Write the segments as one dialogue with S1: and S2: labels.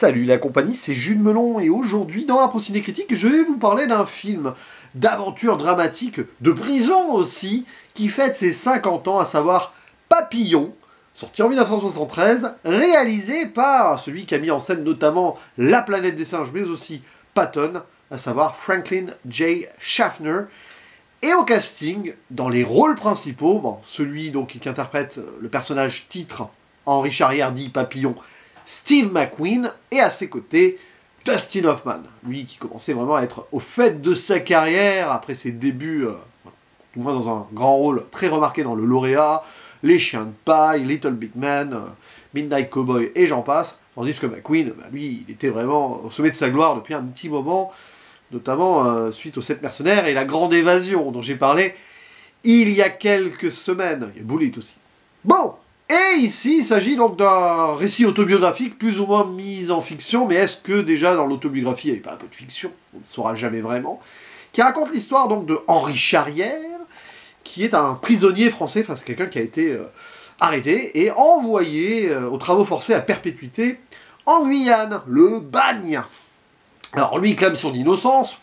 S1: Salut la compagnie, c'est Jules Melon et aujourd'hui dans Impro Ciné Critique, je vais vous parler d'un film d'aventure dramatique, de prison aussi, qui fête ses 50 ans, à savoir Papillon, sorti en 1973, réalisé par celui qui a mis en scène notamment La Planète des Singes, mais aussi Patton, à savoir Franklin J. Schaffner. Et au casting, dans les rôles principaux, celui donc qui interprète le personnage titre, Henri Charrière dit Papillon, Steve McQueen, et à ses côtés, Dustin Hoffman, lui qui commençait vraiment à être au fait de sa carrière, après ses débuts, tout moins dans un grand rôle très remarqué dans Le Lauréat, Les Chiens de Paille, Little Big Man, Midnight Cowboy, et j'en passe, tandis que McQueen, lui, il était vraiment au sommet de sa gloire depuis un petit moment, notamment suite aux 7 mercenaires et la grande évasion dont j'ai parlé il y a quelques semaines. Il y a Bullitt aussi. Bon, et ici il s'agit donc d'un récit autobiographique plus ou moins mis en fiction, mais est-ce que déjà dans l'autobiographie il n'y avait pas un peu de fiction? On ne saura jamais vraiment. Qui raconte l'histoire donc de Henri Charrière, qui est un prisonnier français, enfin c'est quelqu'un qui a été arrêté et envoyé aux travaux forcés à perpétuité en Guyane, le bagne. Alors lui il clame son innocence,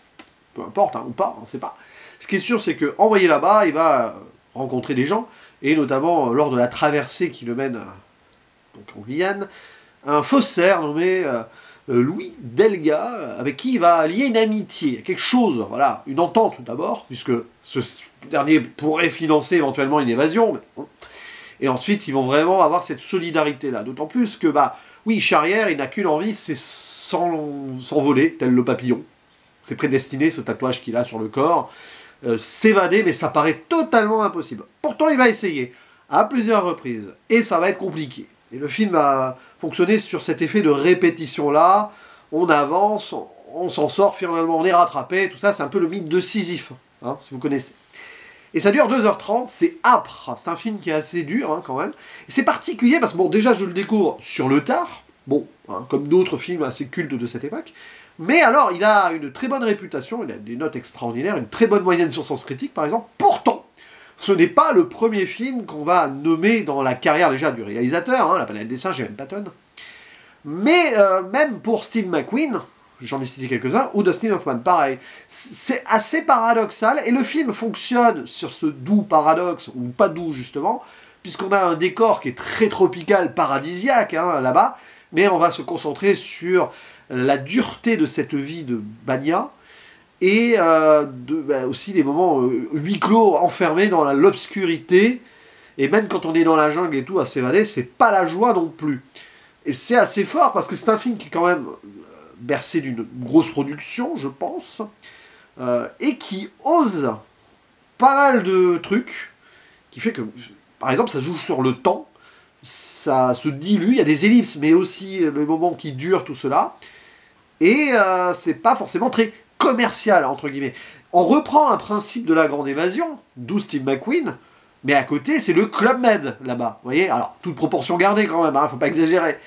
S1: peu importe, ou pas, on ne sait pas. Ce qui est sûr, c'est qu'envoyé là-bas, il va rencontrer des gens, et notamment lors de la traversée qui le mène donc en Guyane, un faussaire nommé Louis Delga, avec qui il va lier une amitié, quelque chose, voilà, une entente tout d'abord, puisque ce dernier pourrait financer éventuellement une évasion, mais bon. Et ensuite ils vont vraiment avoir cette solidarité-là, d'autant plus que, oui, Charrière, il n'a qu'une envie, c'est s'envoler, tel le papillon. C'est prédestiné, ce tatouage qu'il a sur le corps. S'évader, mais ça paraît totalement impossible. Pourtant, il va essayer, à plusieurs reprises, et ça va être compliqué. Et le film va fonctionner sur cet effet de répétition-là. On avance, on s'en sort, finalement, on est rattrapé, tout ça, c'est un peu le mythe de Sisyphe, si vous connaissez. Et ça dure 2h30, c'est âpre, c'est un film qui est assez dur quand même. Et c'est particulier parce que, bon, déjà je le découvre sur le tard, comme d'autres films assez cultes de cette époque, mais alors il a une très bonne réputation, il a des notes extraordinaires, une très bonne moyenne sur Sens Critique par exemple. Pourtant, ce n'est pas le premier film qu'on va nommer dans la carrière déjà du réalisateur, La Planète des Singes et même Patton. Mais même pour Steve McQueen, j'en ai cité quelques-uns, ou Dustin Hoffman, pareil. C'est assez paradoxal, et le film fonctionne sur ce doux paradoxe, ou pas doux justement, puisqu'on a un décor qui est très tropical, paradisiaque, là-bas, mais on va se concentrer sur la dureté de cette vie de bagnat, et aussi les moments huis clos, enfermés dans l'obscurité, et même quand on est dans la jungle et tout, à s'évader, c'est pas la joie non plus. Et c'est assez fort, parce que c'est un film qui est quand même bercé d'une grosse production, je pense, et qui ose pas mal de trucs, qui fait que, par exemple, ça joue sur le temps, ça se dilue, il y a des ellipses, mais aussi le moment qui dure, tout cela, et c'est pas forcément très commercial, entre guillemets. On reprend un principe de la grande évasion, d'où Steve McQueen, mais à côté, c'est le Club Med, là-bas, vous voyez. Alors, toute proportion gardée, quand même, faut pas exagérer.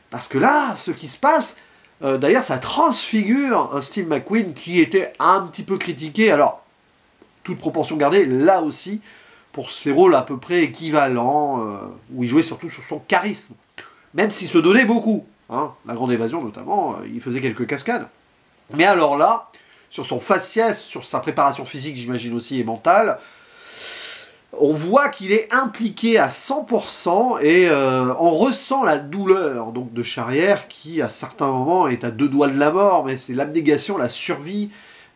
S1: Parce que là, ce qui se passe, d'ailleurs, ça transfigure un Steve McQueen qui était un petit peu critiqué, alors, toute proportion gardée, là aussi, pour ses rôles à peu près équivalents, où il jouait surtout sur son charisme, même s'il se donnait beaucoup, La Grande Évasion notamment, il faisait quelques cascades. Mais alors là, sur son faciès, sur sa préparation physique, j'imagine aussi, et mentale, on voit qu'il est impliqué à 100% et on ressent la douleur donc, de Charrière qui, à certains moments, est à 2 doigts de la mort, mais c'est l'abnégation, la survie.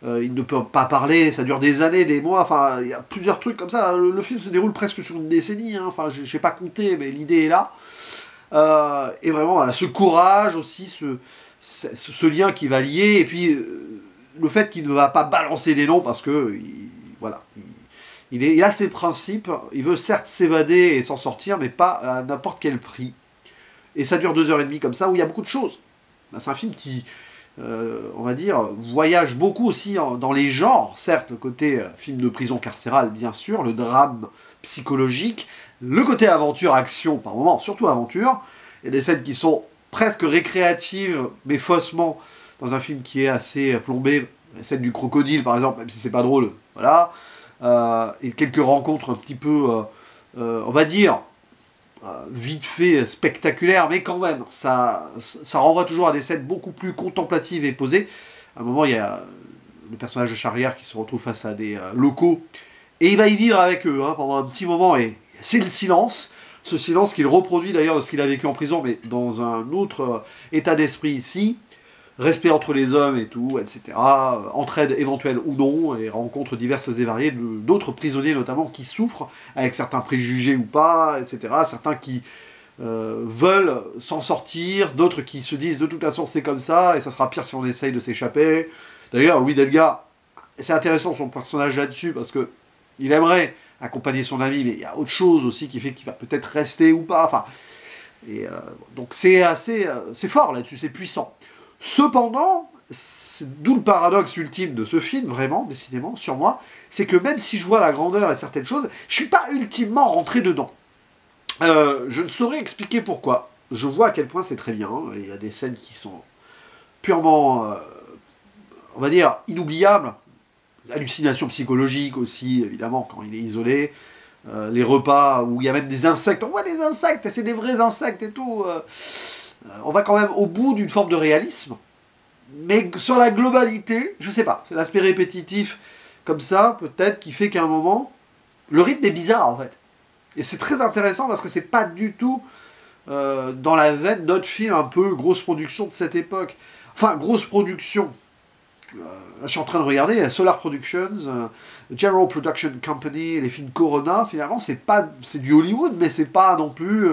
S1: Il ne peut pas parler, ça dure des années, des mois, enfin, il y a plusieurs trucs comme ça. Le film se déroule presque sur une décennie, enfin, je n'ai pas compté, mais l'idée est là. Et vraiment, voilà, ce courage aussi, ce lien qui va lier, et puis le fait qu'il ne va pas balancer des noms parce que, il a ses principes, il veut certes s'évader et s'en sortir, mais pas à n'importe quel prix. Et ça dure 2h30 comme ça, où il y a beaucoup de choses. C'est un film qui, on va dire, voyage beaucoup aussi dans les genres, certes, le côté film de prison carcérale, bien sûr, le drame psychologique, le côté aventure, action, par moments, surtout aventure, il y a des scènes qui sont presque récréatives, mais faussement, dans un film qui est assez plombé, la scène du crocodile, par exemple, même si c'est pas drôle, voilà, et quelques rencontres un petit peu, on va dire, vite fait spectaculaire, mais quand même, ça renvoie toujours à des scènes beaucoup plus contemplatives et posées. À un moment, il y a le personnage de Charrière qui se retrouve face à des locaux, et il va y vivre avec eux pendant un petit moment, et c'est le silence. Ce silence qu'il reproduit d'ailleurs de ce qu'il a vécu en prison, mais dans un autre état d'esprit ici. Respect entre les hommes et tout, etc. Entraide éventuelle ou non, et rencontres diverses et variées d'autres prisonniers notamment qui souffrent, avec certains préjugés ou pas, etc. Certains qui veulent s'en sortir, d'autres qui se disent de toute façon c'est comme ça, et ça sera pire si on essaye de s'échapper. D'ailleurs, Louis Delga, c'est intéressant son personnage là-dessus, parce que il aimerait accompagner son ami, mais il y a autre chose aussi qui fait qu'il va peut-être rester ou pas. Enfin, donc c'est assez, c'est fort là-dessus, c'est puissant. Cependant, d'où le paradoxe ultime de ce film, vraiment, décidément, sur moi, c'est que même si je vois la grandeur et certaines choses, je suis pas ultimement rentré dedans. Je ne saurais expliquer pourquoi. Je vois à quel point c'est très bien. Il y a des scènes qui sont purement, on va dire, inoubliables. Hallucinations psychologiques aussi, évidemment, quand il est isolé. Les repas où il y a même des insectes. On voit des insectes, et c'est des vrais insectes et tout. On va quand même au bout d'une forme de réalisme. Mais sur la globalité, je sais pas. C'est l'aspect répétitif, comme ça, peut-être, qui fait qu'à un moment, le rythme est bizarre, en fait. Et c'est très intéressant parce que c'est pas du tout dans la veine d'autres films un peu grosse production de cette époque. Enfin, grosse production. Là, je suis en train de regarder Solar Productions, General Production Company, les films Corona. Finalement, c'est du Hollywood, mais c'est pas non plus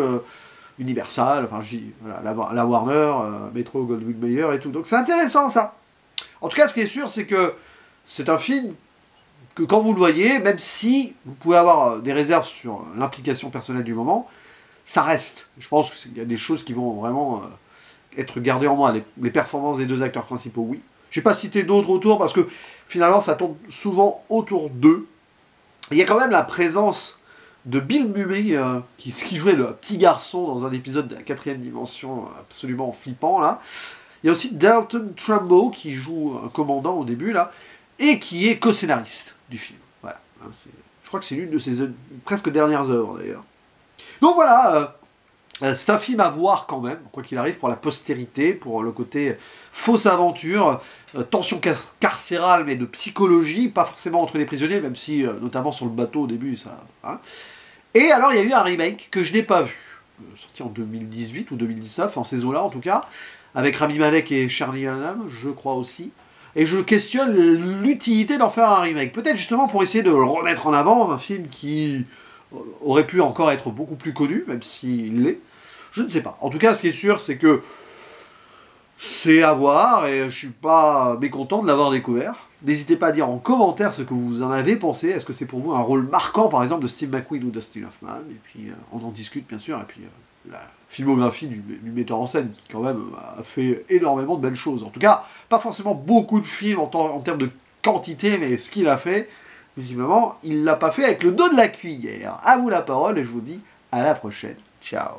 S1: Universal. Enfin, je dis voilà, la Warner, Metro Goldwyn Mayer et tout. Donc c'est intéressant ça. En tout cas, ce qui est sûr, c'est que c'est un film que quand vous le voyez, même si vous pouvez avoir des réserves sur l'implication personnelle du moment, ça reste. Je pense qu'il y a des choses qui vont vraiment être gardées en moi. Les performances des deux acteurs principaux, oui. Je n'ai pas cité d'autres autour parce que finalement ça tourne souvent autour d'eux. Il y a quand même la présence de Bill Murray qui jouait le petit garçon dans un épisode de la 4ème dimension absolument flippant là. Il y a aussi Dalton Trumbo qui joue un commandant au début là et qui est co-scénariste du film. Voilà. Je crois que c'est l'une de ses presque dernières œuvres d'ailleurs. Donc voilà. C'est un film à voir quand même, quoi qu'il arrive, pour la postérité, pour le côté fausse aventure, tension carcérale, mais de psychologie, pas forcément entre les prisonniers, même si, notamment sur le bateau au début, ça... Hein. Et alors, il y a eu un remake que je n'ai pas vu, sorti en 2018 ou 2019, en ces eaux-là en tout cas, avec Rami Malek et Charlie Hunnam, je crois aussi, et je questionne l'utilité d'en faire un remake, peut-être justement pour essayer de le remettre en avant, un film qui aurait pu encore être beaucoup plus connu, même s'il l'est. Je ne sais pas. En tout cas, ce qui est sûr, c'est que c'est à voir et je suis pas mécontent de l'avoir découvert. N'hésitez pas à dire en commentaire ce que vous en avez pensé. Est-ce que c'est pour vous un rôle marquant, par exemple, de Steve McQueen ou Dustin Hoffman? Et puis, on en discute, bien sûr. Et puis, la filmographie du metteur en scène, qui, quand même, a fait énormément de belles choses. En tout cas, pas forcément beaucoup de films en termes de quantité, mais ce qu'il a fait, visiblement, il l'a pas fait avec le dos de la cuillère. À vous la parole et je vous dis à la prochaine. Ciao.